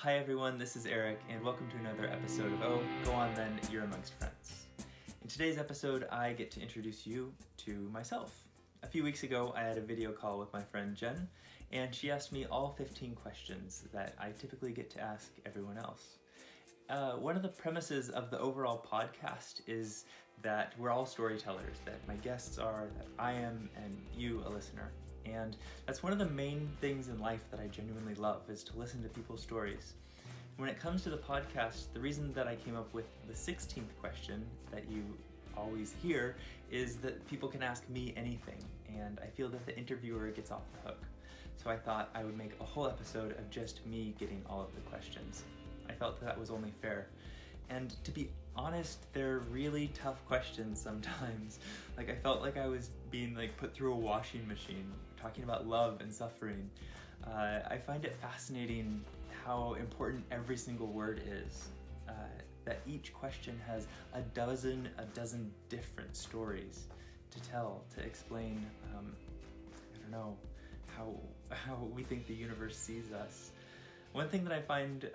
Hi everyone, this is Eric, and welcome to another episode of Oh, Go On Then, You're Amongst Friends. In today's episode, I get to introduce you to myself. A few weeks ago, I had a video call with my friend Jen, and she asked me all 15 questions that I typically get to ask everyone else. One of the premises of the overall podcast is that we're all storytellers, that my guests are, that I am, and you, a listener. And that's one of the main things in life that I genuinely love, is to listen to people's stories. When it comes to the podcast, the reason that I came up with the 16th question that you always hear is that people can ask me anything, and I feel that the interviewer gets off the hook. So I thought I would make a whole episode of just me getting all of the questions. I felt that was only fair. And to be honest, they're really tough questions sometimes. I felt like I was being put through a washing machine, talking about love and suffering. I find it fascinating how important every single word is. That each question has a dozen different stories to tell, to explain, how we think the universe sees us. One thing that I find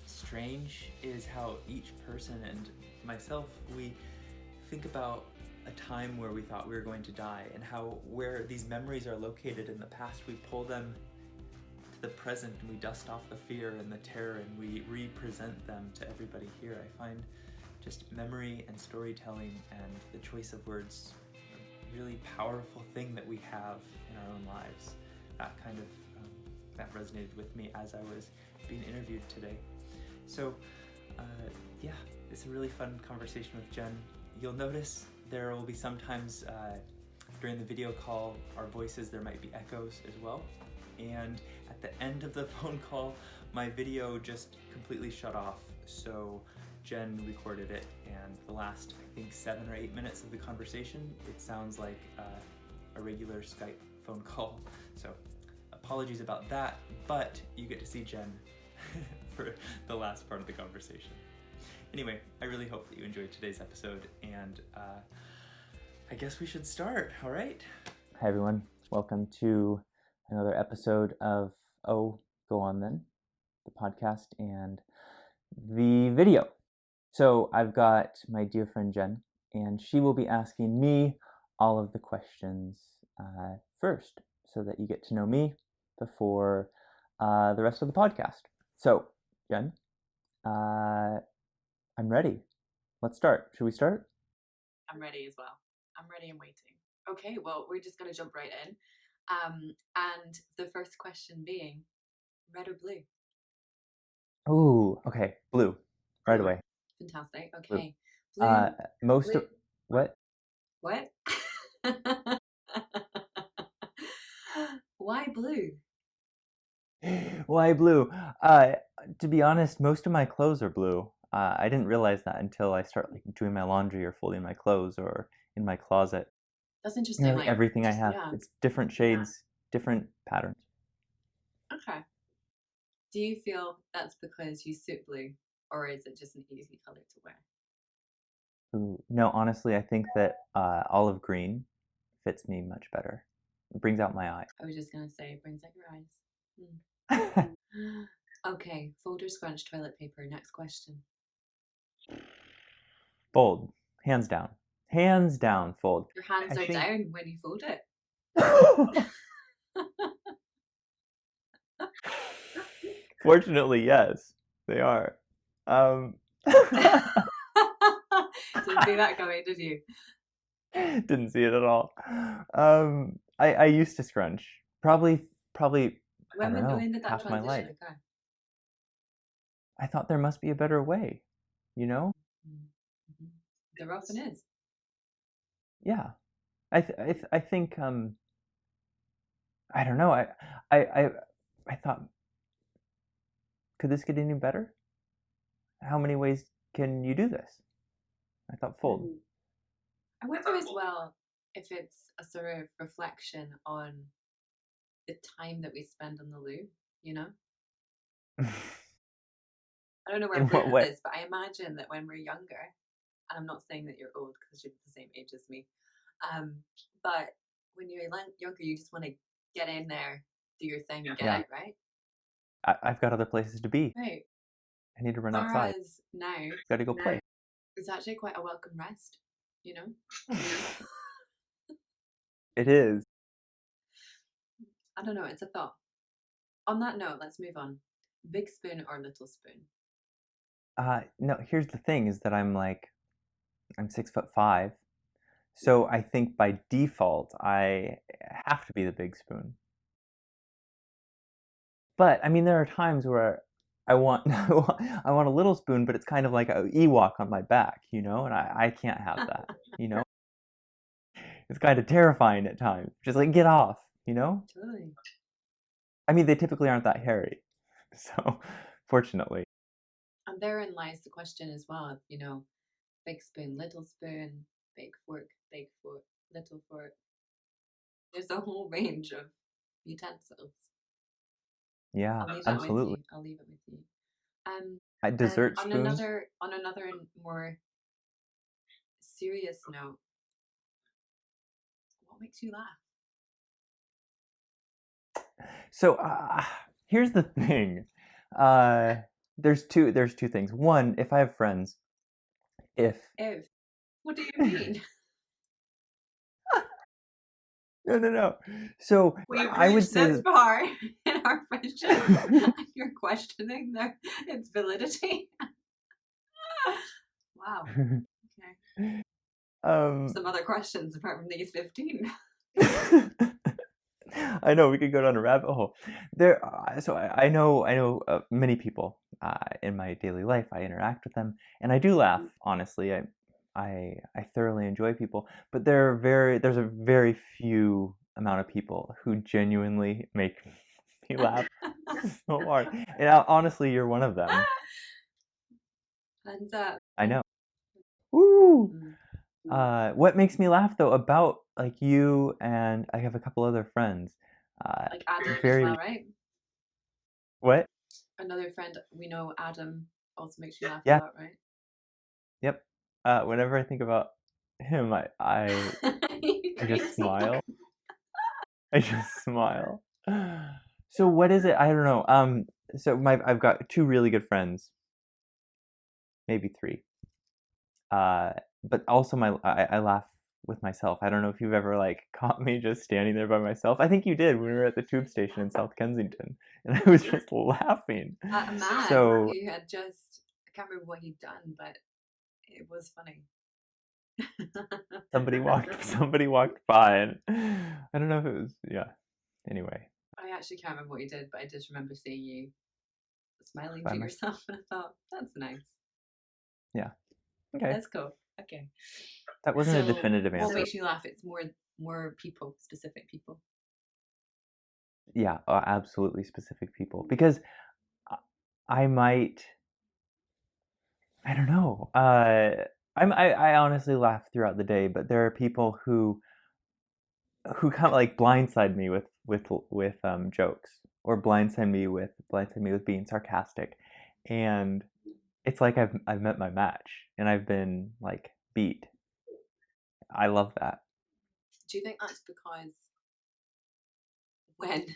strange is how each person and myself, we think about a time where we thought we were going to die, and how where these memories are located in the past, we pull them to the present and we dust off the fear and the terror and we represent them to everybody here. I find just memory and storytelling and the choice of words a really powerful thing that we have in our own lives. That resonated with me as I was being interviewed today. So it's a really fun conversation with Jen. You'll notice there will be sometimes during the video call, our voices, there might be echoes as well. And at the end of the phone call, my video just completely shut off. So Jen recorded it, and the last, I think, 7 or 8 minutes of the conversation, it sounds like a regular Skype phone call. So apologies about that, but you get to see Jen for the last part of the conversation. Anyway, I really hope that you enjoyed today's episode, and I guess we should start, all right? Hi everyone, welcome to another episode of Oh, Go On Then, the podcast and the video. So I've got my dear friend Jen, and she will be asking me all of the questions first, so that you get to know me before the rest of the podcast. So, Jen, I'm ready. Let's start. Should we start? I'm ready as well. I'm ready and waiting. Okay, well, we're just going to jump right in. And the first question being, red or blue? Ooh, okay, blue, right away. Fantastic. Blue. Okay. Blue. Most of what? What? Why blue? Why blue? To be honest, most of my clothes are blue. I didn't realize that until I start doing my laundry or folding my clothes or in my closet. That's interesting. Nearly everything I have, yeah. it's different shades, different patterns. Okay. Do you feel that's because you suit blue, or is it just an easy color to wear? Ooh, no, honestly, I think that olive green fits me much better. It brings out my eye. I was just going to say, it brings out your eyes. Okay, fold or scrunch toilet paper. Next question. Fold, hands down. Hands down, fold. Your hands are down when you fold it. Fortunately, yes, they are. Didn't see that coming, did you? Didn't see it at all. I used to scrunch. Probably I don't know, when did that half my life. transition occur? I thought there must be a better way, you know? Mm-hmm. There often is. Yeah. I think I don't know. I thought, could this get any better? How many ways can you do this? I thought fold. I wonder as well if it's a sort of reflection on the time that we spend on the loo, you know? I don't know where In what way? is, but I imagine that when we're younger, and I'm not saying that you're old because you're the same age as me, but when you're younger, you just want to get in there, do your thing, and get out, right? I've got other places to be. Right. I need to run outside. Whereas now, Got to go play. it's actually quite a welcome rest, you know? It is. I don't know, it's a thought. On that note, let's move on. Big spoon or little spoon? No, here's the thing is that I'm 6'5", so I think by default I have to be the big spoon. But I mean, there are times where I want I want a little spoon, but it's kind of like an Ewok on my back, and I can't have that, you know. It's kind of terrifying at times. Just like get off, you know. Totally. I mean, they typically aren't that hairy, so fortunately. And therein lies the question as well, big spoon, little spoon, big fork, little fork. There's a whole range of utensils. Yeah, I'll leave that with absolutely. you. I'll leave it with you. Um, Dessert on spoons. another more serious note, what makes you laugh? So here's the thing. There's two things. One, if I have friends, if what do you mean? no. So We've I would reached say this that far in our friendship. You're questioning its validity. Wow. Okay. Some other questions apart from these 15. I know we could go down a rabbit hole. So I know many people in my daily life. I interact with them, and I do laugh. Honestly, I thoroughly enjoy people, but there's a very few amount of people who genuinely make me laugh so hard. And honestly, you're one of them. Hands up. I know. Woo! Mm. What makes me laugh though about like you and I have a couple other friends. Like Adam very as well, right? What? Another friend we know, Adam, also makes you laugh Yeah. a lot, right? Yep. Whenever I think about him, I just smile. I just smile. So what is it? I don't know. So I've got two really good friends, maybe three. But also I laugh with myself. I don't know if you've ever caught me just standing there by myself. I think you did when we were at the tube station in South Kensington, and I was just laughing. A man So who had just, I can't remember what he'd done, but it was funny. somebody walked by, and I don't know if it was, yeah. Anyway, I actually can't remember what you did, but I just remember seeing you smiling by to my, yourself, and I thought that's nice. yeah. Okay. Let's go. Okay. That wasn't a So definitive what answer. makes you laugh? It's more people, specific people. Yeah, absolutely specific people. Because I might, I don't know. I honestly laugh throughout the day, but there are people who kind of like blindside me with jokes, or blindside me with being sarcastic, and it's like I've met my match and I've been like beat. I love that. Do you think that's because when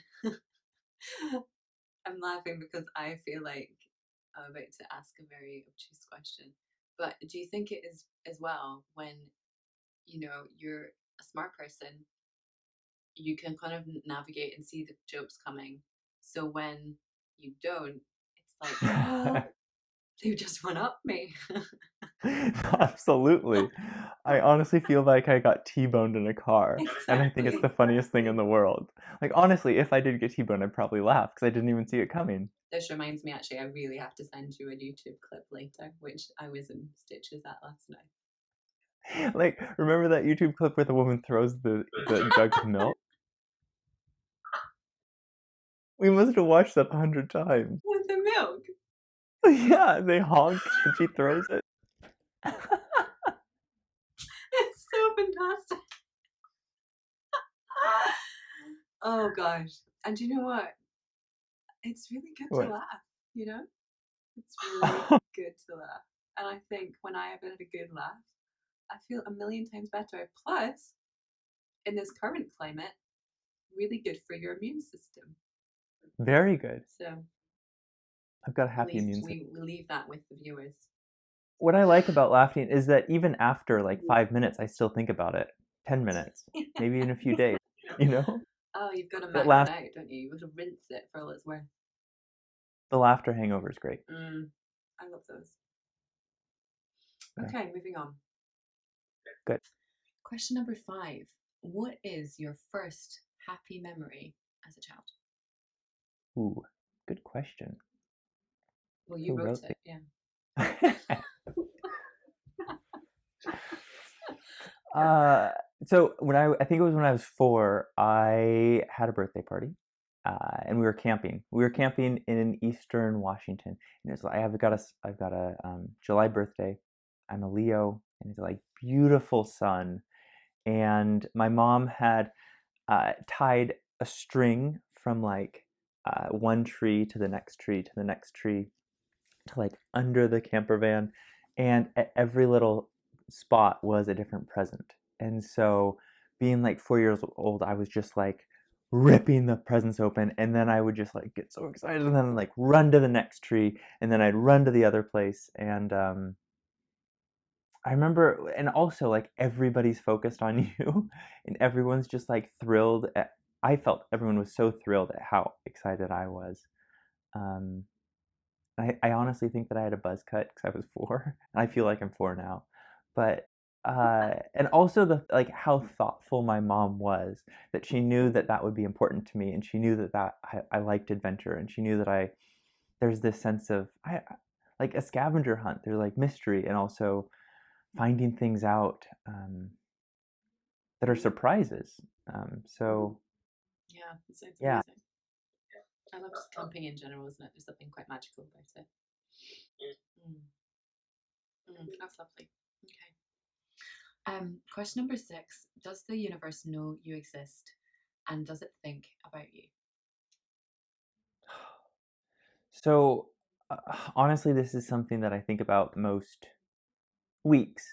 I'm laughing because I feel like I'm about to ask a very obtuse question, but do you think it is as well when you're a smart person, you can kind of navigate and see the jokes coming. So when you don't, it's like they just run up me. Absolutely. I honestly feel like I got T-boned in a car, and I think it's the funniest thing in the world. Like, honestly, if I did get T-boned, I'd probably laugh because I didn't even see it coming. This reminds me, actually, I really have to send you a YouTube clip later, which I was in stitches at last night. Like, remember that YouTube clip where the woman throws the jug of milk? We must have watched that 100 times. With the milk? Yeah, they honk and she throws it. It's so fantastic. Oh gosh. And you know what? It's really good What? to laugh, you know? It's really good to laugh. And I think when I have had a good laugh, I feel a million times better. Plus, in this current climate, really good for your immune system. Very good. So I've got a At happy least immune system. we leave that with the viewers. What I like about laughing is that even after like 5 minutes, I still think about it. 10 minutes, maybe in a few days. You know, Oh, you've got to that max it last out, don't you? You've got to rinse it for all it's worth. the laughter hangover is great. I love those. Yeah. Okay, moving on. Good. Question number 5. What is your first happy memory as a child? Ooh, good question. Well, you Who wrote wrote it, yeah. So I think it was when I was 4, I had a birthday party, and we were camping. We were camping in Eastern Washington, and it's like I've got a July birthday. I'm a Leo, and it's like beautiful sun. And my mom had tied a string from like one tree to the next tree to the next tree to like under the camper van, and at every little spot was a different present. And so, being like 4 years old, I was just like ripping the presents open, and then I would just like get so excited, and then like run to the next tree, and then I'd run to the other place, and I remember, and also like everybody's focused on you, and everyone's just like thrilled. I felt everyone was so thrilled at how excited I was. Um, I honestly think that I had a buzz cut because I was 4, and I feel like I'm 4 now. But and also the like how thoughtful my mom was, that she knew that that would be important to me, and she knew that I liked adventure, and she knew that there's this sense of like a scavenger hunt. There's like mystery, and also finding things out that are surprises. So Yeah, it sounds yeah, amazing. I love just camping in general, isn't it? There's something quite magical about it. That's lovely. Okay. Question number 6. Does the universe know you exist, and does it think about you? so honestly, this is something that I think about most weeks,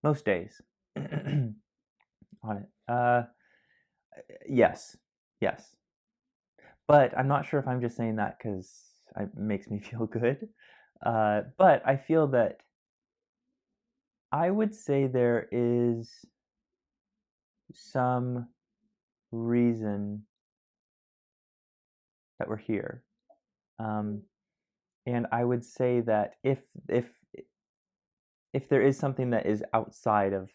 most days on it. Yes, yes, but I'm not sure if I'm just saying that because it makes me feel good. But I feel that I would say there is some reason that we're here. Um, and I would say that if there is something that is outside of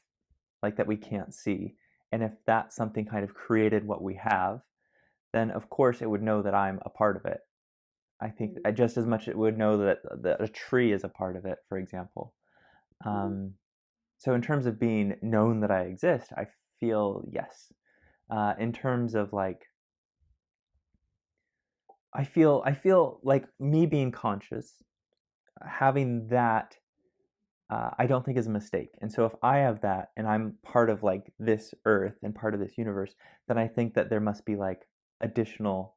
like that we can't see, and if that something kind of created what we have, then of course it would know that I'm a part of it. I think just as much it would know that a tree is a part of it, for example. Um, so in terms of being known that I exist, I feel yes. In terms of like, I feel like me being conscious, having that, I don't think is a mistake. And so if I have that and I'm part of like this earth and part of this universe, then I think that there must be like additional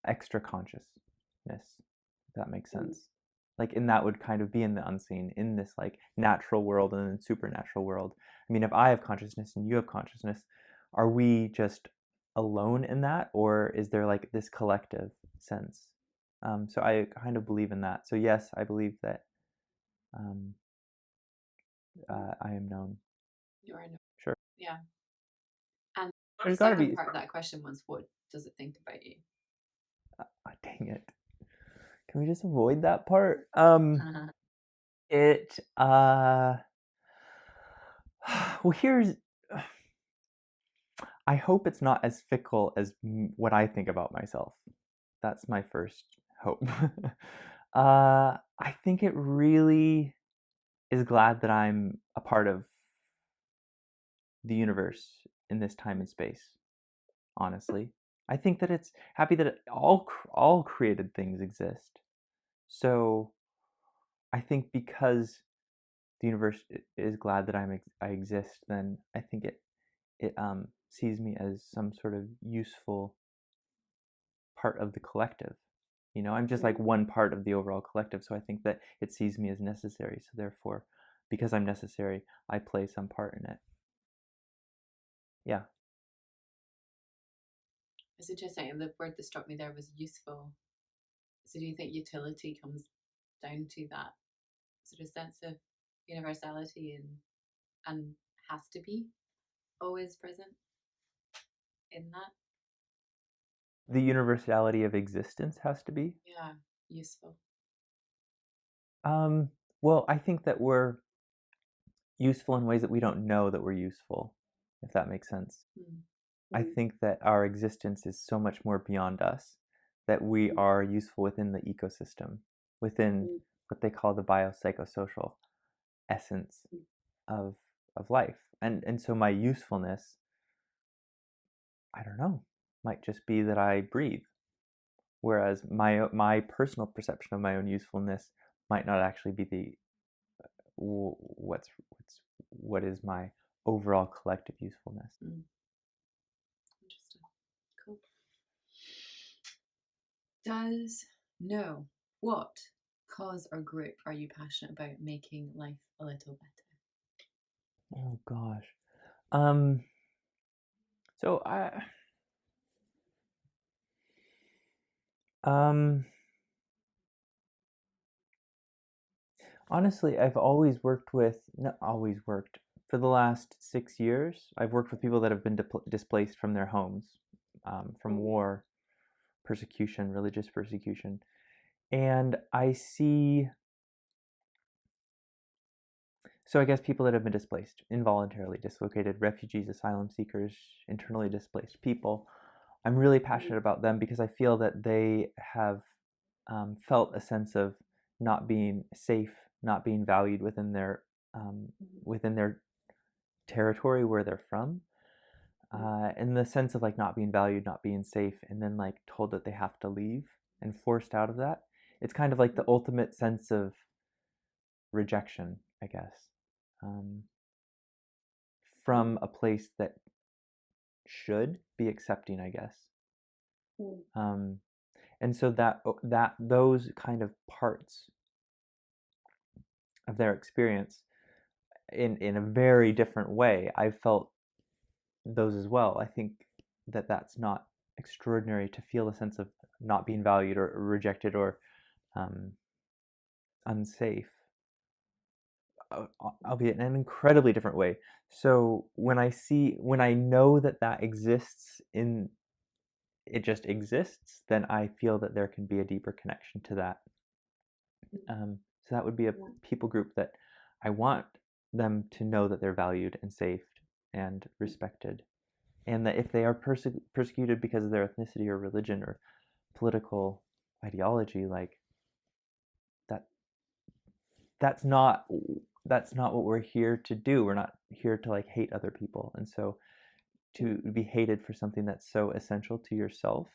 extra consciousness, if that makes sense. Like, and that would kind of be in the unseen, in this like natural world and then supernatural world. I mean, if I have consciousness and you have consciousness, are we just alone in that, or is there like this collective sense? So I kind of believe in that. So yes, I believe that um, I am known. You are no. Sure. Yeah. And the There's got to second be. part of that question was, what does it think about you? Dang it. Can we just avoid that part? It well, here's I hope it's not as fickle as what I think about myself. That's my first hope. I think it really is glad that I'm a part of the universe in this time and space. Honestly, I think that it's happy that all created things exist. So I think because the universe is glad that I exist, then I think it sees me as some sort of useful part of the collective. You know, I'm just like one part of the overall collective, so I think that it sees me as necessary. So therefore, because I'm necessary, I play some part in it. Yeah. It's interesting. The word that struck me there was useful. So do you think utility comes down to that sort of sense of universality and has to be always present in that? The universality of existence has to be. Yeah, useful. Well, I think that we're useful in ways that we don't know that we're useful, if that makes sense. I think that our existence is so much more beyond us, that we are useful within the ecosystem, within what they call the biopsychosocial essence of life. And so my usefulness, I don't know, might just be that I breathe. Whereas my personal perception of my own usefulness might not actually be the what is my overall collective usefulness. Interesting. Cool. Does no what cause or group are you passionate about making life a little better? Oh gosh. So honestly, I've always worked with, not always worked, for the last 6 years, I've worked with people that have been displaced from their homes, from war, persecution, religious persecution. And I see, so I guess people that have been displaced, involuntarily dislocated, refugees, asylum seekers, internally displaced people. I'm really passionate about them because I feel that they have felt a sense of not being safe, not being valued within their territory where they're from, in the sense of like not being valued, not being safe, and then like told that they have to leave and forced out of that. It's kind of like the ultimate sense of rejection, I guess, from a place that should be accepting, I guess. And so that those kind of parts of their experience, in a very different way, I've felt those as well. I think that that's not extraordinary to feel a sense of not being valued or rejected or unsafe, albeit in an incredibly different way. So when I know that that exists in, it just exists, then I feel that there can be a deeper connection to that. So that would be a people group that I want them to know that they're valued and safe and respected, and that if they are persecuted because of their ethnicity or religion or political ideology, like that, that's not what we're here to do. We're not here to like hate other people, and so to be hated for something that's so essential to yourself,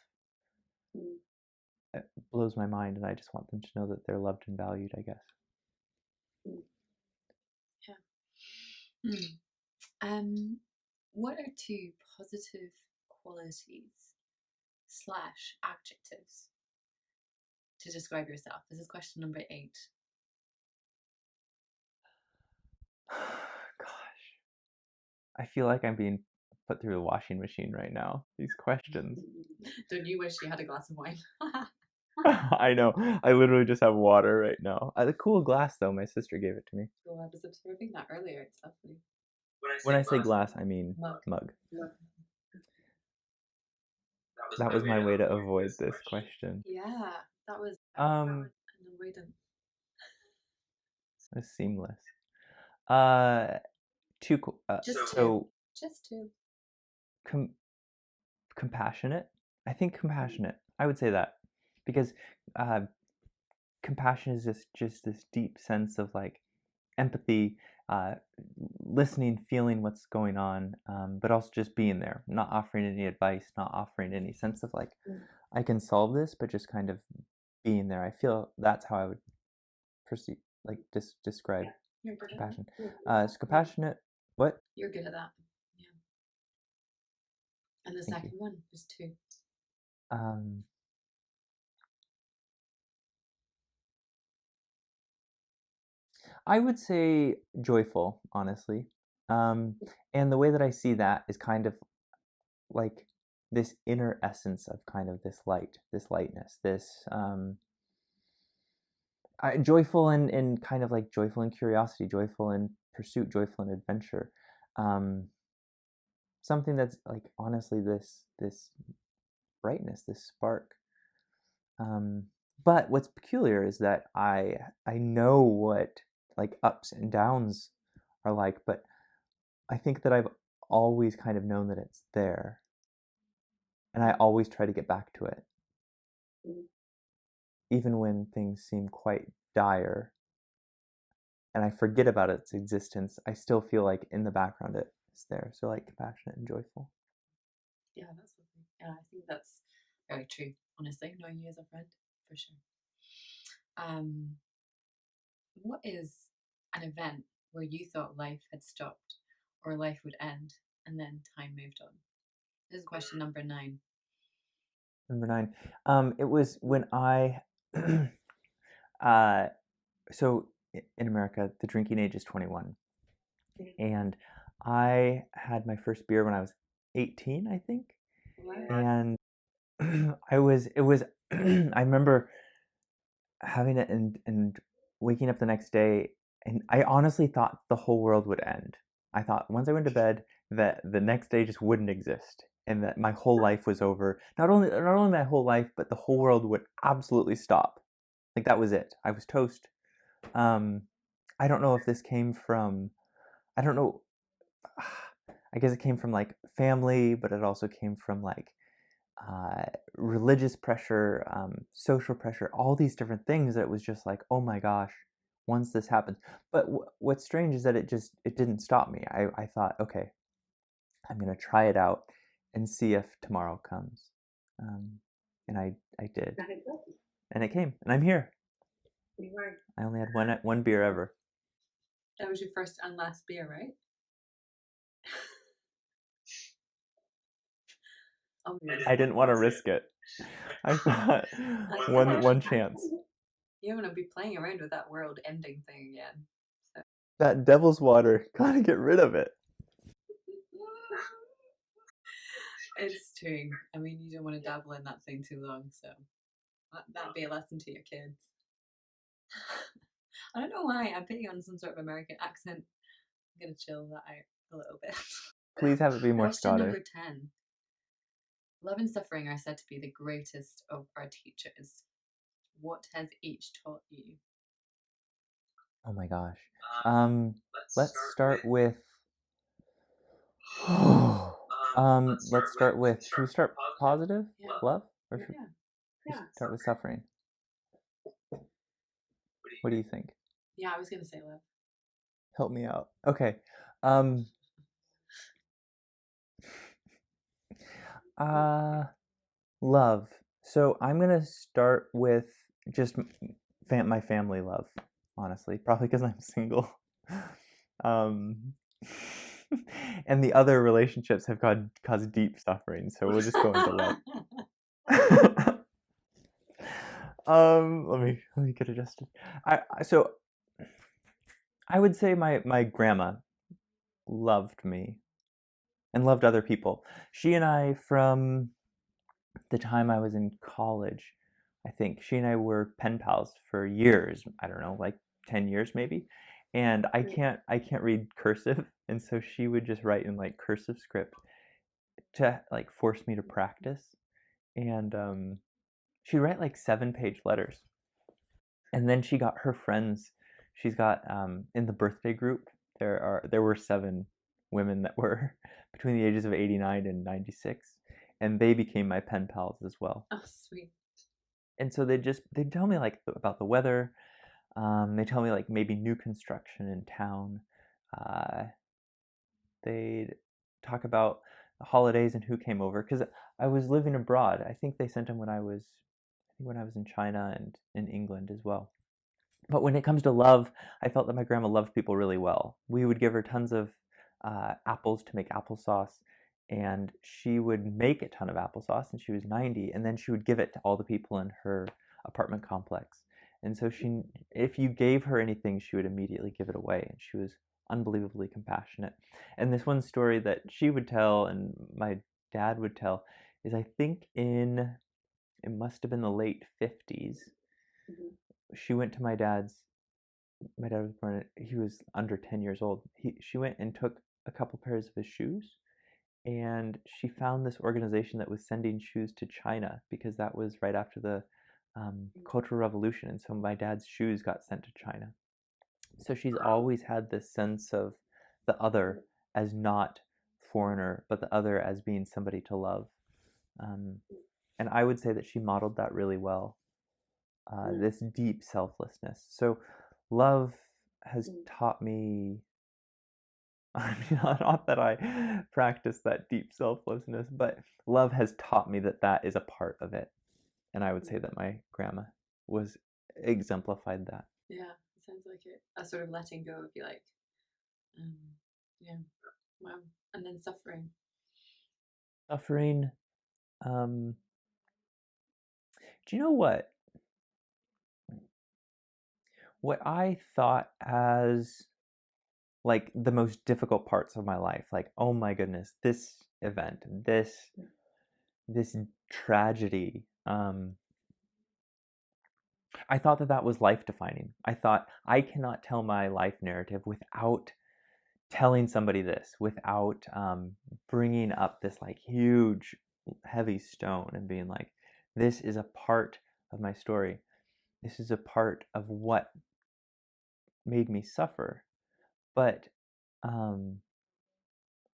it blows my mind, and I just want them to know that they're loved and valued, I guess. Yeah. What are two positive qualities / adjectives to describe yourself? This is question number 8. Gosh, I feel like I'm being put through the washing machine right now. These questions. Don't you wish you had a glass of wine? I know. I literally just have water right now. A cool glass, though. My sister gave it to me. Oh, I was observing that earlier. It's lovely. When I say glass, I mean mug. That was my way to avoid this question. Yeah, that was Um, an avoidance. It was seamless. Just so two. Compassionate. I think compassionate. I would say that because compassion is just this deep sense of like empathy, listening, feeling what's going on, but also just being there, not offering any advice, not offering any sense of like I can solve this, but just kind of being there. I feel that's how I would perceive, like describe compassion. It's compassionate. What? You're good at that. Yeah. And the second one is 2. I would say joyful, honestly. And the way that I see that is kind of like this inner essence of kind of this light, this lightness, this joyful in kind of like joyful in curiosity, joyful in pursuit, joyful in adventure. Um, Something that's like honestly this brightness, this spark. Um, but what's peculiar is that I know what like ups and downs are like, but I think that I've always kind of known that it's there, and I always try to get back to it, even when things seem quite dire, and I forget about its existence. I still feel like in the background it's there. So like compassionate and joyful. Yeah, that's lovely. Yeah, I think that's very true. Honestly, knowing you as a friend, for sure. Um, what is an event where you thought life had stopped or life would end and then time moved on? This is question number 9. Number 9. It was when I uh, so in America, the drinking age is 21, and I had my first beer when I was 18, I think, and I was it was I remember having it and waking up the next day, and I honestly thought the whole world would end. I thought once I went to bed that the next day just wouldn't exist and that my whole life was over. Not only my whole life, but the whole world would absolutely stop. Like that was it. I was toast. Um, I don't know if this came from, I don't know. I guess it came from like family, but it also came from like uh, religious pressure, social pressure, all these different things that it was just like, oh my gosh, once this happens. But what's strange is that it didn't stop me. I thought, okay, I'm gonna try it out and see if tomorrow comes, um, and I did, and it came, and I'm here. I only had one beer ever. That was your first and last beer, right? I didn't want to risk it. I thought one chance. You don't want to be playing around with that world ending thing again. So. That devil's water, gotta get rid of it. It's true. I mean, you don't want to dabble in that thing too long, so that'd be a lesson to your kids. I don't know why I'm putting on some sort of American accent. I'm gonna chill that out a little bit. Please have it be more Question number Scottish. 10. Love and suffering are said to be the greatest of our teachers. What has each taught you? Oh my gosh. Let's start with. Let's start with. Should we start positive Yeah. love, or should we Yeah. start with suffering? What do you think? Yeah, I was gonna say love. Help me out. Okay. Love. So I'm gonna start with just my family love. Honestly, probably because I'm single. Um, and the other relationships have caused deep suffering. So we'll just go into love. Let me get adjusted. So I would say my grandma loved me and loved other people. She and I, from the time I was in college, I think she and I were pen pals for years. I don't know, like 10 years maybe. And I can't read cursive, and so she would just write in like cursive script to like force me to practice. And she'd write like 7-page letters. And then she got her friends. She's got in the birthday group there were 7 women that were between the ages of 89 and 96, and they became my pen pals as well. Oh, sweet. And so they'd tell me like about the weather. They tell me like maybe new construction in town. Uh, they'd talk about the holidays and who came over because I was living abroad. I think they sent them when I was in China and in England as well. But when it comes to love, I felt that my grandma loved people really well. We would give her tons of apples to make applesauce, and she would make a ton of applesauce, and she was 90, and then she would give it to all the people in her apartment complex. And so if you gave her anything, she would immediately give it away, and she was unbelievably compassionate. And this one story that she would tell, and my dad would tell, is I think it must have been the late 50s. she went to my dad's. My dad was born. He was under 10 years old. She went and took a couple pairs of his shoes, and she found this organization that was sending shoes to China because that was right after the Cultural Revolution, and so my dad's shoes got sent to China. So she's always had this sense of the other as not foreigner, but the other as being somebody to love. And I would say that she modeled that really well, this deep selflessness. So love has taught me, I mean, not that I practice that deep selflessness, but love has taught me that that is a part of it. And I would say that my grandma was exemplified that. Yeah, it sounds like it. A sort of letting go, if you like. Yeah. Wow. And then suffering. Suffering. Do you know what? What I thought as like the most difficult parts of my life, like, oh my goodness, this event, this tragedy, I thought that that was life defining. I thought I cannot tell my life narrative without telling somebody this, without bringing up this like huge, heavy stone and being like, this is a part of my story. This is a part of what made me suffer. But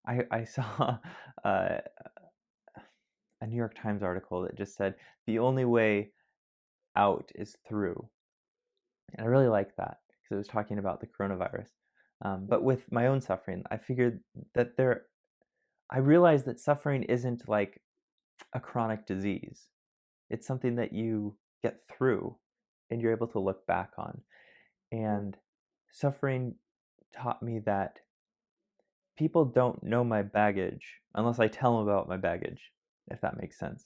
I saw uh, a New York Times article that just said the only way out is through. And I really liked that because it was talking about the coronavirus. But with my own suffering, I figured that I realized that suffering isn't like a chronic disease. It's something that you get through and you're able to look back on. And suffering taught me that people don't know my baggage unless I tell them about my baggage, if that makes sense.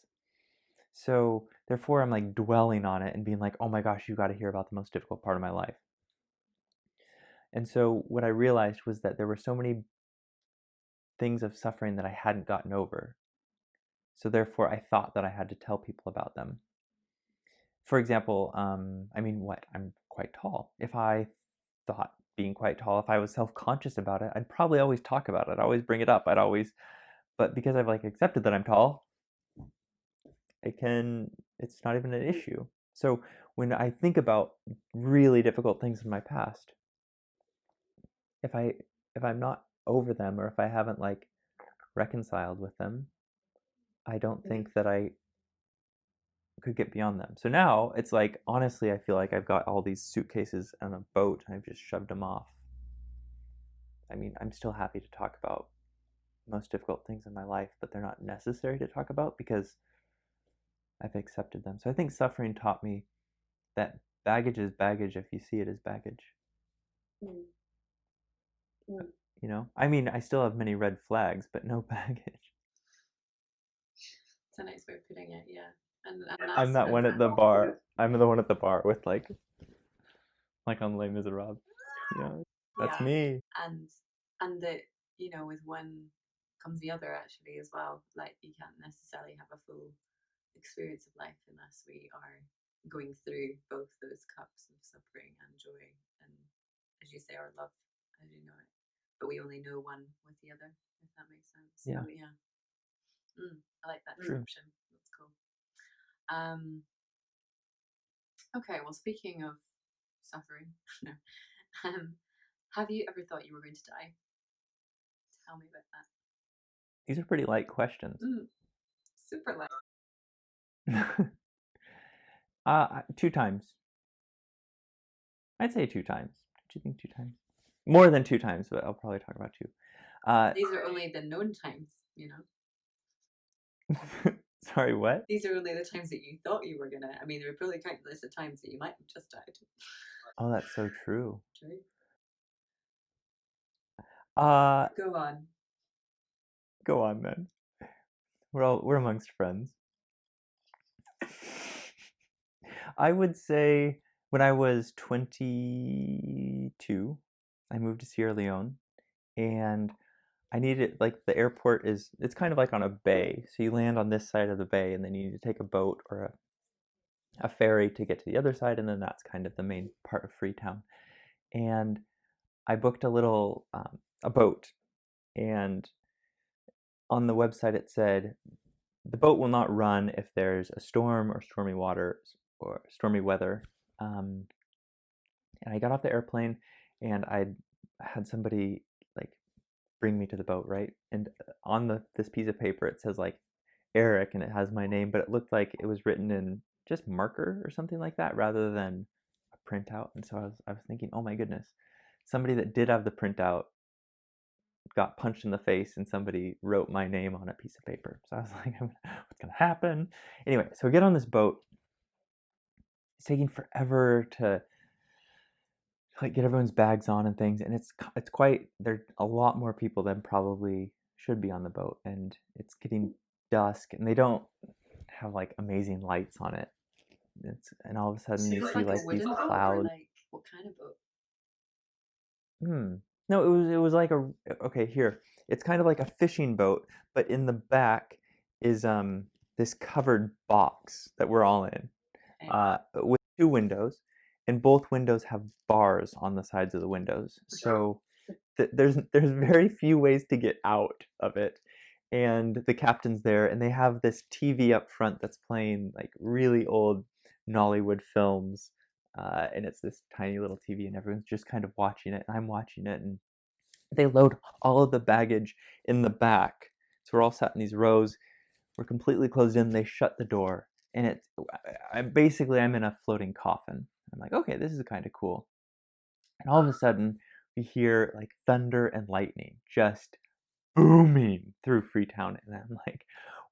So therefore, I'm like dwelling on it and being like, oh my gosh, you got to hear about the most difficult part of my life. And so what I realized was that there were so many things of suffering that I hadn't gotten over. So therefore, I thought that I had to tell people about them. For example, I mean, what? I'm quite tall. If I thought being quite tall, if I was self-conscious about it, I'd probably always talk about it. I'd always bring it up. But because I've like accepted that I'm tall, it's not even an issue. So when I think about really difficult things in my past, if I'm not over them or if I haven't like reconciled with them, I don't think that I could get beyond them. So now it's like, honestly, I feel like I've got all these suitcases on a boat and I've just shoved them off. I mean, I'm still happy to talk about most difficult things in my life, but they're not necessary to talk about because I've accepted them. So I think suffering taught me that baggage is baggage if you see it as baggage. You know? I mean, I still have many red flags, but no baggage. It's a nice way of putting it, yeah. And I'm that one at the bar. I'm the one at the bar with like on Les Miserables. Yeah, that's me. And that, you know, with one comes the other actually as well. Like you can't necessarily have a full experience of life unless we are going through both those cups of suffering and joy and, as you say, our love as you know it. But we only know one with the other, if that makes sense. Yeah. So, yeah. I like that description. That's cool. Okay, well, speaking of suffering, no. Have you ever thought you were going to die? Tell me about that. These are pretty light questions. Super light. 2 times. I'd say 2 times. Do you think 2 times? More than 2 times, but I'll probably talk about 2. These are only the known times, you know. Sorry, what? These are only the times that you thought you were gonna. I mean, there were probably countless of times that you might have just died. Oh, that's so true. True. Go on. Go on, then. We're amongst friends. I would say when I was 22, I moved to Sierra Leone, and I needed, like, the airport it's kind of like on a bay, so you land on this side of the bay, and then you need to take a boat or a ferry to get to the other side, and then that's kind of the main part of Freetown. And I booked a boat, and on the website it said the boat will not run if there's a storm or stormy water or stormy weather. Um, and I got off the airplane, and I had somebody like bring me to the boat, right? And on this piece of paper it says like Eric, and it has my name, but it looked like it was written in just marker or something like that rather than a printout. And so I was thinking, oh my goodness, somebody that did have the printout got punched in the face and somebody wrote my name on a piece of paper. So I was like, what's gonna happen? Anyway, so we get on this boat. It's taking forever to like get everyone's bags on and things, and it's quite, there's a lot more people than probably should be on the boat, and it's getting dusk, and they don't have like amazing lights on it. And all of a sudden Is you this see like a like these wooden boat or clouds. like what kind of boat? Hmm. No, it was like okay, here. It's kind of like a fishing boat, but in the back is this covered box that we're all in, Okay. with two windows, and both windows have bars on the sides of the windows. So there's very few ways to get out of it. And the captain's there, and they have this TV up front that's playing like really old Nollywood films, and it's this tiny little TV, and everyone's just kind of watching it, and I'm watching it, and they load all of the baggage in the back. So we're all sat in these rows. We're completely closed in. They shut the door, and I'm in a floating coffin. I'm like, okay, this is kind of cool. And all of a sudden, we hear like thunder and lightning just booming through Freetown, and I'm like,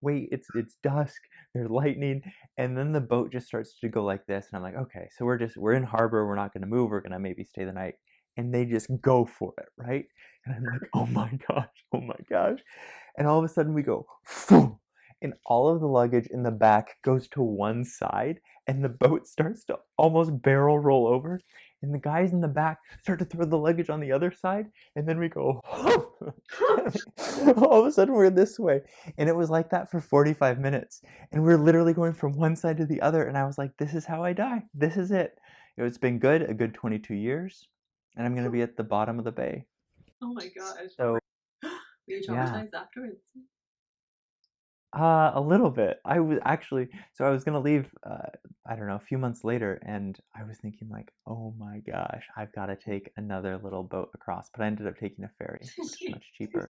wait, it's dusk. There's lightning, and then the boat just starts to go like this, and I'm like, okay, so we're in harbor. We're not gonna move. We're gonna maybe stay the night. And they just go for it, right? And I'm like, oh my gosh. And all of a sudden we go, phew, and all of the luggage in the back goes to one side, and the boat starts to almost barrel roll over, and the guys in the back start to throw the luggage on the other side, and then we go, all of a sudden we're this way. And it was like that for 45 minutes, and we're literally going from one side to the other, and I was like, this is how I die. This is it. It's been a good 22 years, and I'm going to be at the bottom of the bay. Oh my gosh. So Were you yeah, traumatized afterwards? a little bit. I was actually, so I was gonna leave, I don't know, a few months later, and I was thinking like, oh my gosh, I've got to take another little boat across. But I ended up taking a ferry, which is much cheaper.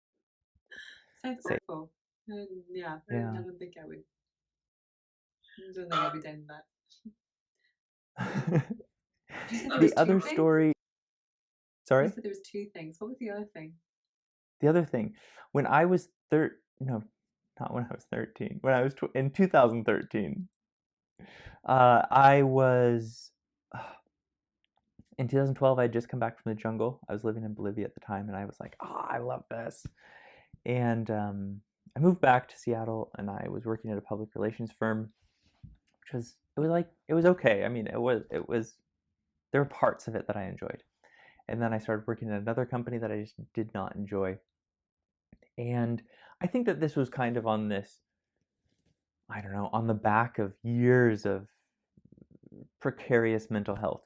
Sounds Safe. awful. Yeah, I Yeah. don't think I would. I don't think I'd be doing that. You said there was The two other things? story, You sorry, said there was two things. What was the other thing? the other thing, when I was no, not when I was 13, when I was in 2013, I was. In 2012, I had just come back from the jungle. I was living in Bolivia at the time, and I was like, "Ah, I love this." And I moved back to Seattle, and I was working at a public relations firm, which was it was okay. I mean, there were parts of it that I enjoyed, and then I started working at another company that I just did not enjoy. And I think that this was kind of on this, I don't know, on the back of years of precarious mental health.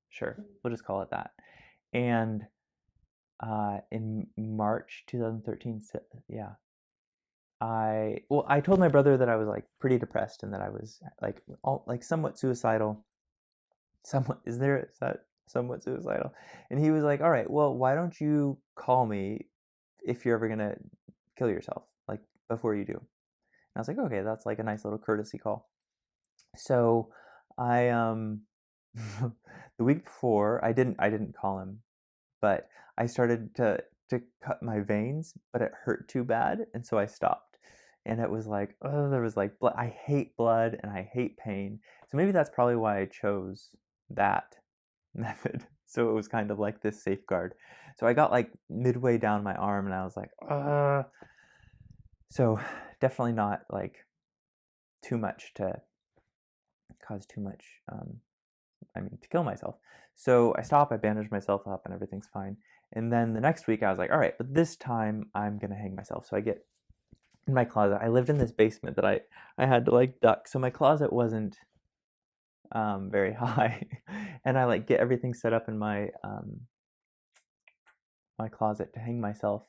Sure, we'll just call it that. And in March 2013, yeah, I told my brother that I was like pretty depressed and that I was like somewhat suicidal. Is that somewhat suicidal? And he was like, "All right, well, why don't you call me if you're ever gonna kill yourself, like before you do?" And I was like, "Okay, that's like a nice little courtesy call." So I the week before I didn't call him, but I started to cut my veins, but it hurt too bad, and so I stopped. And it was like, oh, there was like blood. I hate blood and I hate pain. So maybe that's probably why I chose that method. So it was kind of like this safeguard. So I got like midway down my arm and I was like, so definitely not like too much to cause too much, to kill myself. So I stop, I bandage myself up, and everything's fine. And then the next week, I was like, all right, but this time I'm gonna hang myself. So I get in my closet. I lived in this basement that I had to like duck. So my closet wasn't very high, and I like get everything set up in my closet to hang myself.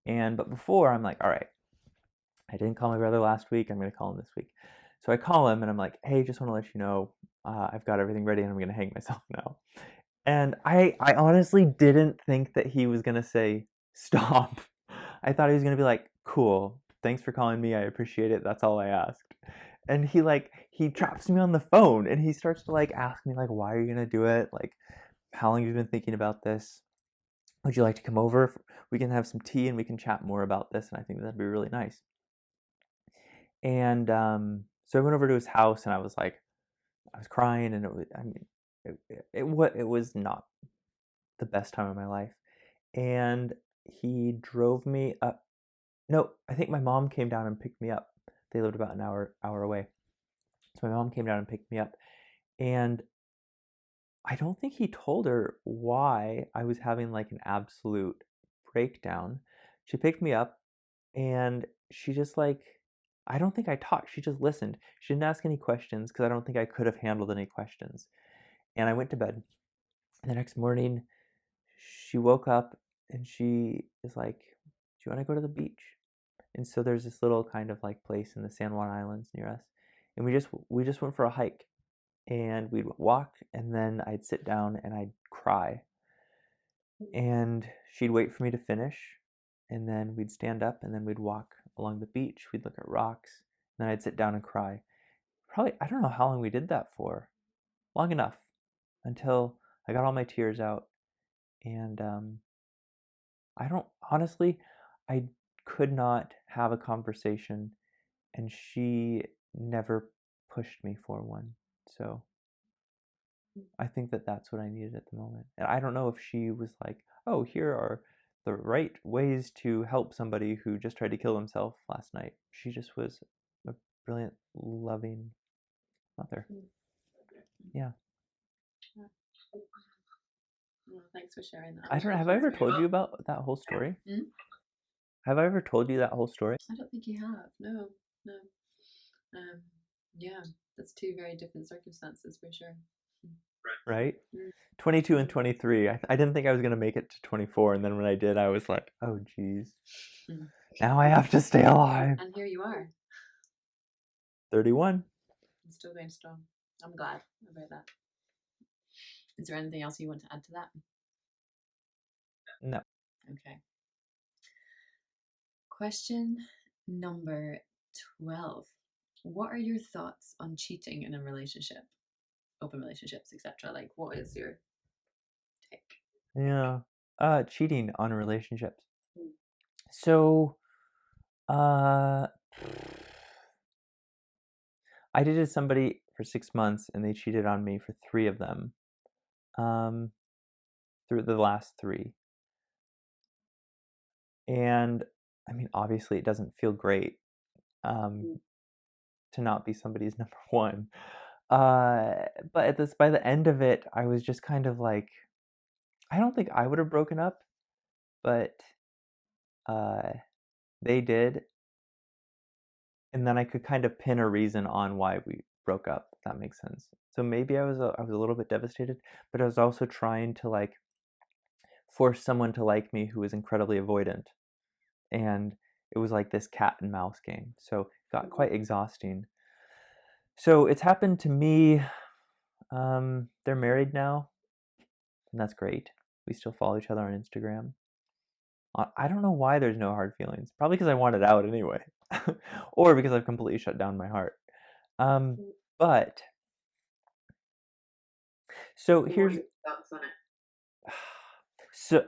But before I'm like, all right, I didn't call my brother last week. I'm gonna call him this week. So I call him and I'm like, hey, just want to let you know, I've got everything ready and I'm gonna hang myself now. And I honestly didn't think that he was gonna say stop. I thought he was gonna be like, cool, thanks for calling me. I appreciate it. That's all I asked. And he traps me on the phone and he starts to like ask me like, why are you gonna do it? Like, how long have you been thinking about this? Would you like to come over? We can have some tea and we can chat more about this. And I think that'd be really nice. And so I went over to his house and I was like, I was crying and it was not the best time of my life. And he drove me up. No, I think my mom came down and picked me up. They lived about an hour away. So my mom came down and picked me up. And I don't think he told her why I was having like an absolute breakdown. She picked me up and she just like, I don't think I talked. She just listened. She didn't ask any questions because I don't think I could have handled any questions. And I went to bed. And the next morning, she woke up and she is like, do you want to go to the beach? And so there's this little kind of like place in the San Juan Islands near us. And we just went for a hike and we'd walk and then I'd sit down and I'd cry. And she'd wait for me to finish and then we'd stand up and then we'd walk along the beach. We'd look at rocks and then I'd sit down and cry. Probably, I don't know how long we did that for. Long enough until I got all my tears out. And I don't, honestly, I could not have a conversation and she never pushed me for one. So I think that that's what I needed at the moment. And I don't know if she was like, oh, here are the right ways to help somebody who just tried to kill himself last night. She just was a brilliant, loving mother. Yeah. Well, thanks for sharing that. I don't know. Have I ever told you about that whole story? Have I ever told you that whole story? I don't think you have. No, no. Yeah, that's two very different circumstances for sure. Right? 22 and 23. I didn't think I was going to make it to 24. And then when I did, I was like, oh, geez. Now I have to stay alive. And here you are. 31. I'm still going strong. I'm glad about that. Is there anything else you want to add to that? No. Okay. Question number 12. What are your thoughts on cheating in a relationship? Open relationships, etc. Like, what is your take? Yeah. Cheating on relationships. So, I dated somebody for 6 months and they cheated on me for 3 of them. Through the last 3. And I mean, obviously it doesn't feel great to not be somebody's number one. But by the end of it, I was just kind of like, I don't think I would have broken up, but they did. And then I could kind of pin a reason on why we broke up, if that makes sense. So maybe I was a little bit devastated, but I was also trying to like force someone to like me who was incredibly avoidant. And it was like this cat and mouse game. So it got quite exhausting. So it's happened to me. They're married now, and that's great. We still follow each other on Instagram. I don't know why there's no hard feelings. Probably because I wanted out anyway, or because I've completely shut down my heart. But so here's thoughts on it. So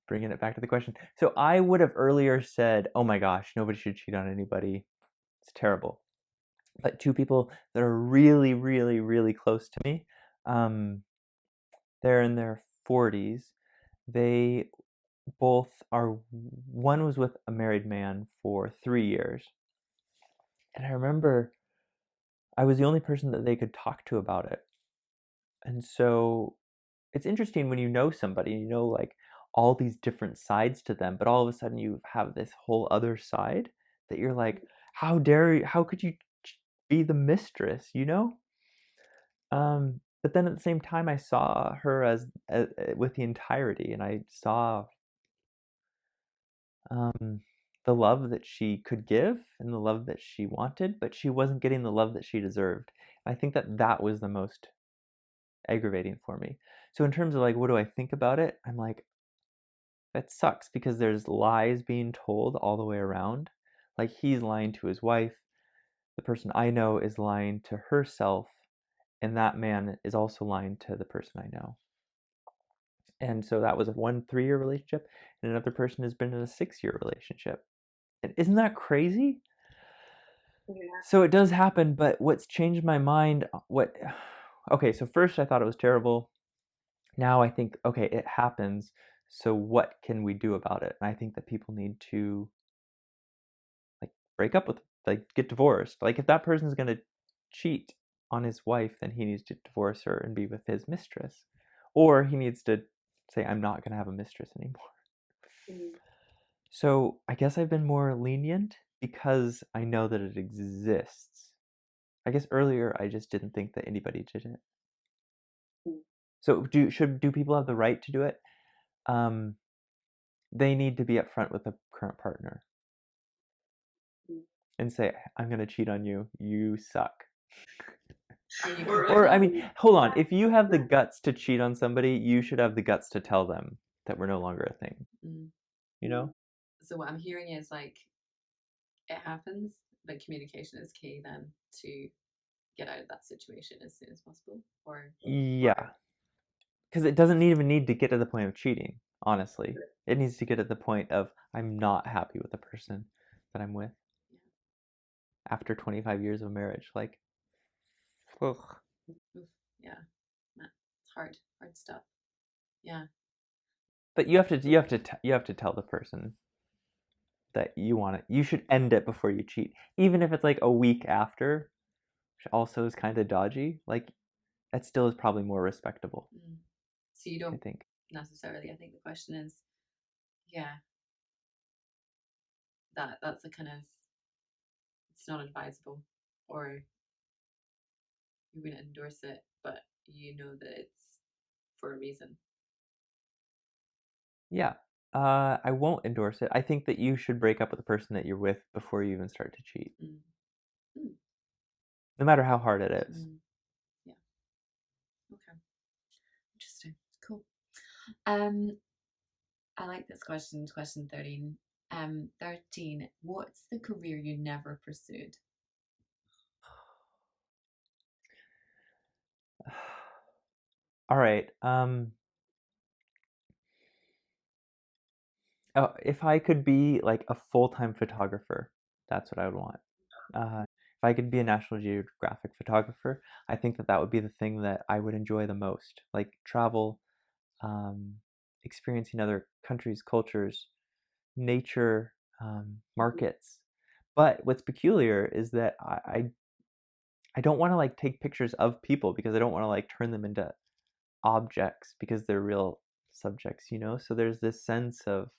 bringing it back to the question. So I would have earlier said, "Oh my gosh, nobody should cheat on anybody. It's terrible." But 2 people that are really, really, really close to me, they're in their 40s. They both are. One was with a married man for 3 years, and I remember I was the only person that they could talk to about it. And so it's interesting when you know somebody, you know like all these different sides to them, but all of a sudden you have this whole other side that you're like, how dare you, how could you be the mistress, you know? But then at the same time, I saw her as with the entirety, and I saw um, the love that she could give and the love that she wanted, but she wasn't getting the love that she deserved. And I think that that was the most aggravating for me. So in terms of like, what do I think about it? I'm like, that sucks because there's lies being told all the way around. Like he's lying to his wife. The person I know is lying to herself, and that man is also lying to the person I know. And so that was a 3-year relationship, and another person has been in a 6-year relationship. And isn't that crazy? Yeah. So it does happen, but what's changed my mind, okay, so first I thought it was terrible. Now I think, okay, it happens. So what can we do about it? And I think that people need to like break up with, like get divorced. Like if that person's going to cheat on his wife, then he needs to divorce her and be with his mistress. Or he needs to say, I'm not going to have a mistress anymore. Mm. So I guess I've been more lenient because I know that it exists. I guess earlier I just didn't think that anybody did it. Mm. So do people have the right to do it? They need to be upfront with the current partner Mm. and say, I'm going to cheat on you. You suck. Are you Or, I mean, hold on. Yeah. If you have the guts to cheat on somebody, you should have the guts to tell them that we're no longer a thing. Mm. You know? So what I'm hearing is like it happens, but communication is key then to get out of that situation as soon as possible. Or Yeah. Because it doesn't even need to get to the point of cheating, honestly. It needs to get to the point of I'm not happy with the person that I'm with after 25 years of marriage. Like, ugh. oof, yeah, it's hard stuff. Yeah. But you have to tell the person that you want it. You should end it before you cheat, even if it's like a week after, which also is kind of dodgy. Like that still is probably more respectable. So you I don't think. necessarily. I think the question is, yeah, that's a kind of it's not advisable, or you wouldn't endorse it, but you know that it's for a reason. Yeah. I won't endorse it. I think that you should break up with the person that you're with before you even start to cheat. No matter how hard it is. Yeah. Okay. Interesting. Cool. I like this question. Question 13. 13. What's the career you never pursued? All right. Oh, if I could be like a full-time photographer, that's what I would want. If I could be a National Geographic photographer, I think that that would be the thing that I would enjoy the most. Like travel, experiencing other countries, cultures, nature, markets. But what's peculiar is that I don't want to like take pictures of people because I don't want to like turn them into objects because they're real subjects, you know? So there's this sense of,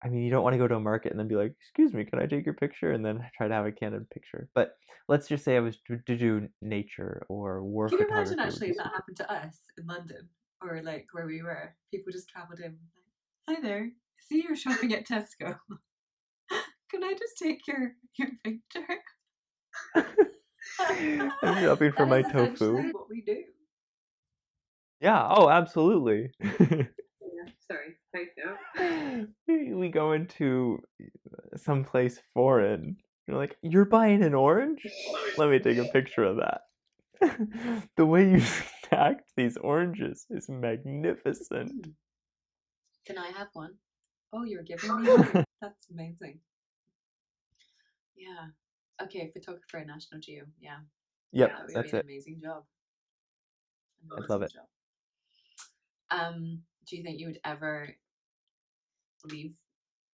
I mean, you don't want to go to a market and then be like, excuse me, can I take your picture? And then try to have a candid picture. But let's just say I was to do nature or war Can you photography. imagine actually if that happened to us in London or like where we were? People just travelled in. Like, hi there. I see you're shopping at Tesco. Can I just take your picture? I'm shopping for my tofu. What we do. Yeah. Oh, absolutely. Yeah. Sorry. Thank you. We go into someplace foreign. You're like, you're buying an orange? Let me take a picture of that. The way you stacked these oranges is magnificent. Can I have one? Oh, you're giving me one? That's amazing. Yeah. Okay, photographer at National Geo. Yeah. Yep, That would that's be an it. amazing job. I'd love it. Job. Do you think you would ever leave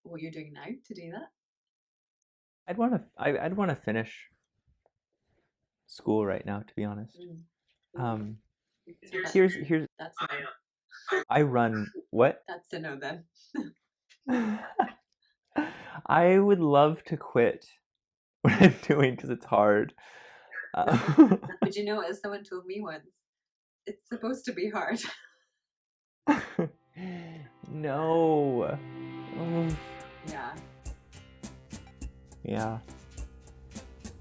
what you're doing now to do that? I'd want to finish school right now, to be honest. Here's That's a no. I run what? That's a no then. I would love to quit what I'm doing because it's hard. But you know, as someone told me once, it's supposed to be hard. No. Yeah. Yeah.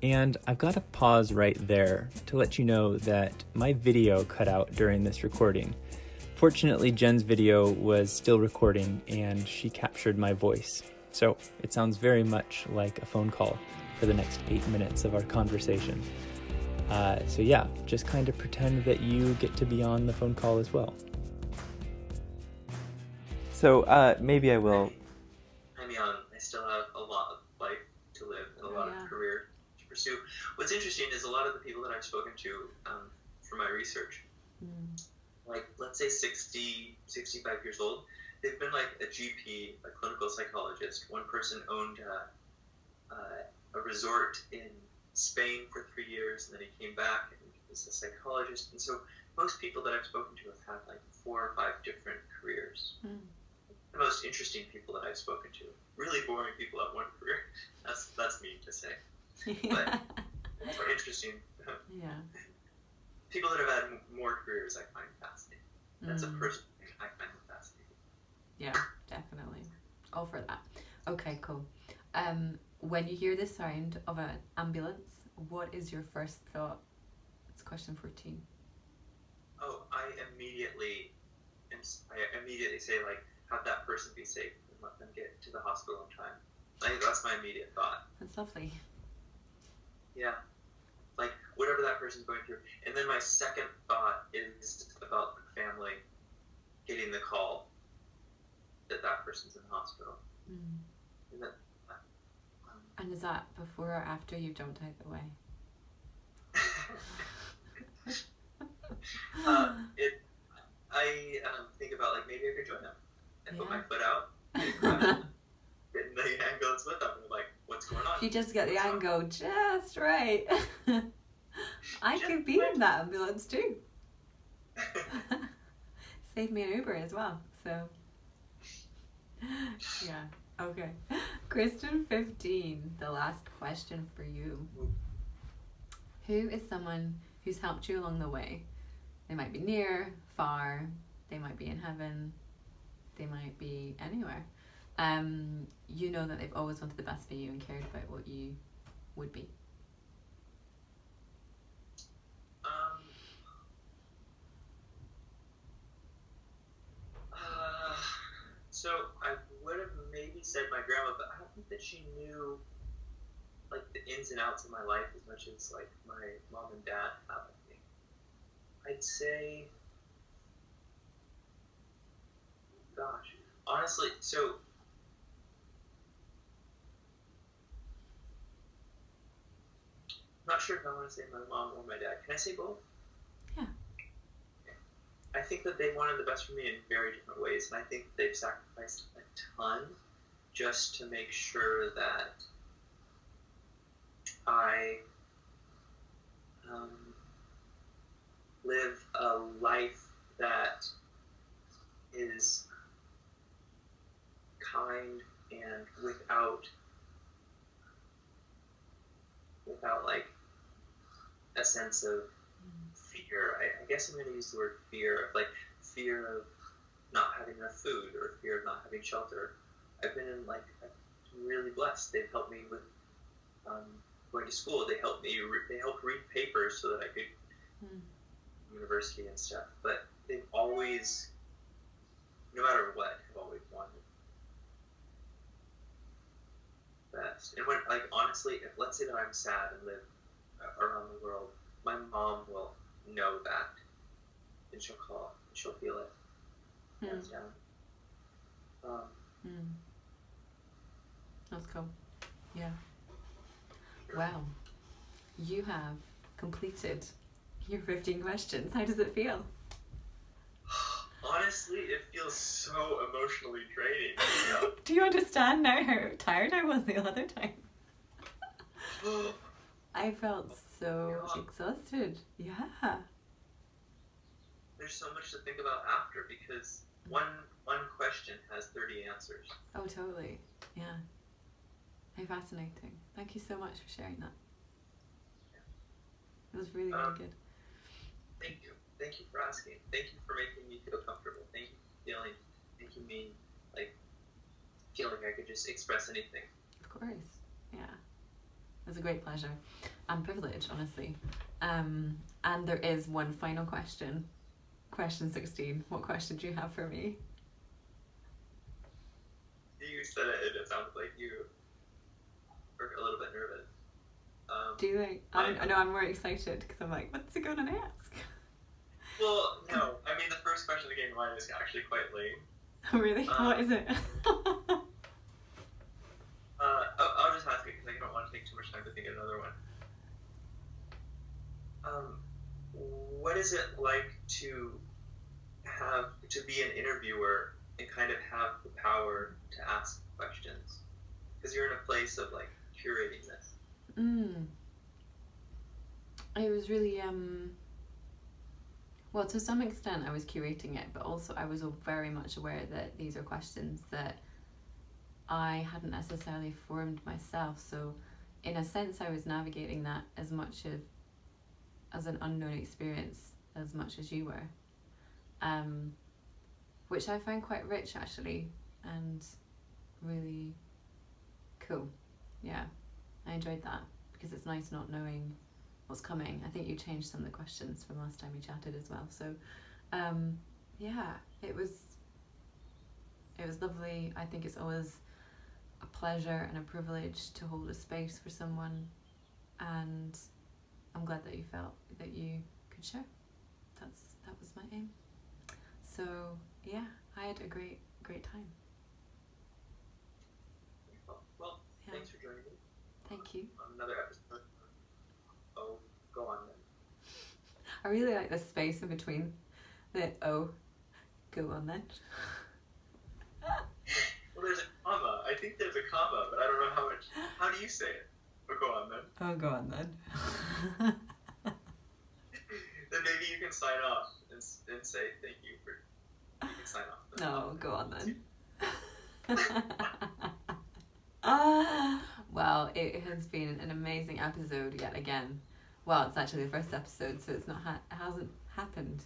And I've got to pause right there to let you know that my video cut out during this recording. Fortunately, Jen's video was still recording and she captured my voice. So it sounds very much like a phone call for the next 8 minutes of our conversation. So yeah, just kind of pretend that you get to be on the phone call as well. So maybe I will. I'm young. I still have a lot of life to live and a lot of career to pursue. What's interesting is a lot of the people that I've spoken to for my research, like let's say 60, 65 years old, they've been like a GP, a clinical psychologist. One person owned a resort in Spain for 3 years, and then he came back and was a psychologist. And so most people that I've spoken to have had like 4 or 5 different careers. The most interesting people that I've spoken to. Really boring people have one career. That's mean to say. But it's quite interesting. Yeah. People that have had more careers I find fascinating. That's a person I find fascinating. Yeah, definitely. All for that. Okay, cool. When you hear the sound of an ambulance, what is your first thought? It's question 14. Oh, I immediately say, like, have that person be safe and let them get to the hospital in time. Like, that's my immediate thought. That's lovely. Yeah. Like, whatever that person's going through. And then my second thought is about the family getting the call that person's in the hospital. And is that before or after you've jumped out the way? I think about, like, maybe I could join them and put my foot out and get in the ambulance with them and, like, what's going on? You just get the angle just right. I could be in that ambulance too. Save me an Uber as well, so yeah. Okay. Question 15, the last question for you. Who is someone who's helped you along the way? They might be near, far, they might be in heaven, they might be anywhere. You know that they've always wanted the best for you and cared about what you would be. So I would have maybe said my grandma, but I don't think that she knew, like, the ins and outs of my life as much as, like, my mom and dad have, I think. I'd say, gosh, honestly, so I'm not sure if I want to say my mom or my dad. Can I say both? Yeah. I think that they wanted the best for me in very different ways, and I think they've sacrificed a ton just to make sure that I live a life that is kind and without like a sense of fear. I guess I'm going to use the word fear, like fear of not having enough food or fear of not having shelter. I've been in, like, I'm really blessed. They've helped me with going to school. They helped read papers so that I could university and stuff. But they've always, no matter what, have always wanted best. And when, like, honestly, if let's say that I'm sad and live around the world, my mom will know that, and she'll call, and she'll feel it. Hands down. That's cool. Yeah. Wow. You have completed your 15 questions. How does it feel? Honestly, it feels so emotionally draining. You know? Do you understand now how tired I was the other time? I felt so exhausted. Yeah. There's so much to think about after, because one question has 30 answers. Oh, totally. Yeah. How fascinating. Thank you so much for sharing that. It was really, really good. Thank you. Thank you for asking. Thank you for making me feel comfortable. Thank you for making me feel like I could just express anything. Of course. Yeah. It was a great pleasure and privilege, honestly. And there is one final question. Question 16. What question do you have for me? You said it sounded like you were a little bit nervous. Do you think? I know I'm more excited because I'm like, what's he going to ask? Well, no. I mean, the first question that came to mind is actually quite lame. Really? What is it? I'll just ask it because I don't want to take too much time to think of another one. What is it like to be an interviewer and kind of have the power to ask questions? Because you're in a place of curating this. It was really well, to some extent I was curating it, but also I was very much aware that these are questions that I hadn't necessarily formed myself. So in a sense I was navigating that as much as an unknown experience as much as you were, which I found quite rich actually and really cool. Yeah, I enjoyed that because it's nice not knowing what's coming. I think you changed some of the questions from last time we chatted as well. So yeah, it was lovely. I think it's always a pleasure and a privilege to hold a space for someone, and I'm glad that you felt that you could share. That was my aim. So yeah, I had a great time. Well, yeah. Thanks for joining me. Thank you. On another episode. Oh, go on then. I really like the space in between the oh, go on then. Well, there's a comma. I think there's a comma, but I don't know how much. How do you say it? Oh, go on then. Oh, go on then. Then maybe you can sign off and say thank you for. You can sign off. No, go on then. Well, it has been an amazing episode yet again. Well, it's actually the first episode, so it's not it hasn't happened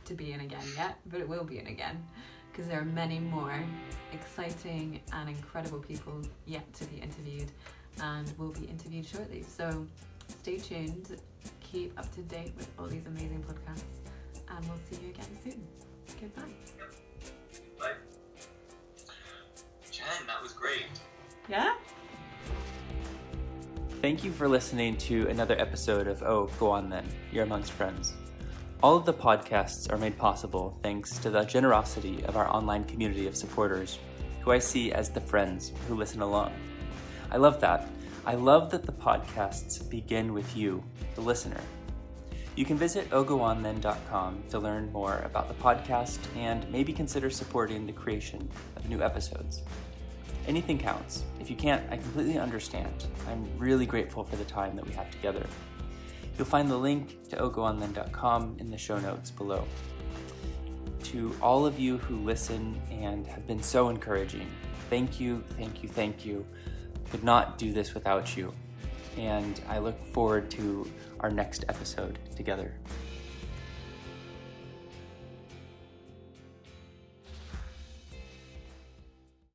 to be in again yet, but it will be in again because there are many more exciting and incredible people yet to be interviewed and will be interviewed shortly. So stay tuned, keep up to date with all these amazing podcasts, and we'll see you again soon. Goodbye. Bye. Jen, that was great. Yeah? Thank you for listening to another episode of Oh, Go On Then, You're Amongst Friends. All of the podcasts are made possible thanks to the generosity of our online community of supporters, who I see as the friends who listen along. I love that. I love that the podcasts begin with you, the listener. You can visit ogoonthen.com to learn more about the podcast and maybe consider supporting the creation of new episodes. Anything counts. If you can't, I completely understand. I'm really grateful for the time that we have together. You'll find the link to ogoonthen.com in the show notes below. To all of you who listen and have been so encouraging, thank you, thank you, thank you. Could not do this without you. And I look forward to our next episode together.